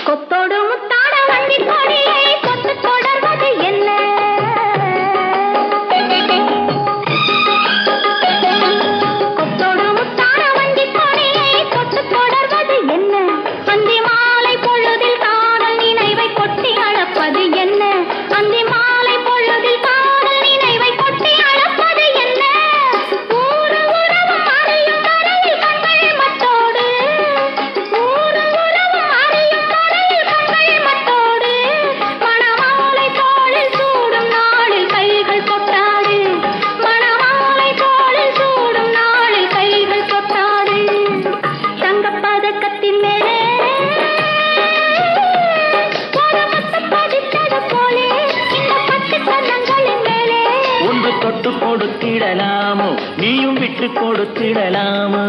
கொத்தோடு முத்தாட வண்டி கொடியை தொட்டு தொடர்வது என்ன? கொத்தோடு முத்தாட வண்டி கொடியை தொட்டு தொடர்வது என்ன? அந்தி மாலை பொழுதில் காதல் நினைவை கொட்டி அளப்பது என்ன? அந்தி மாலை பொழுதில் காதல் நினைவை கொட்டி அளப்பது என்ன? ஊரு உறவு அறியும் வரையில் கண்கள் மட்டோடு, ஊரு உறவு அறியும் வரையில் கண்கள் மட்டோடு, மணமாலை தோளில் சூடும் நாளில் கைகள் கொட்டாடு, மணமாலை தோளில் சூடும் நாளில் கைகள் கொட்டாடு. தங்கப் பதக்கத்தின் மேலே ஒரு முத்து பதித்தது போலே இந்த பட்டு கன்னங்களின் மேலே ஒன்று தொட்டு கொடுத்திடலாமோ, நீயும் விட்டு கொடுத்திடலாமோ?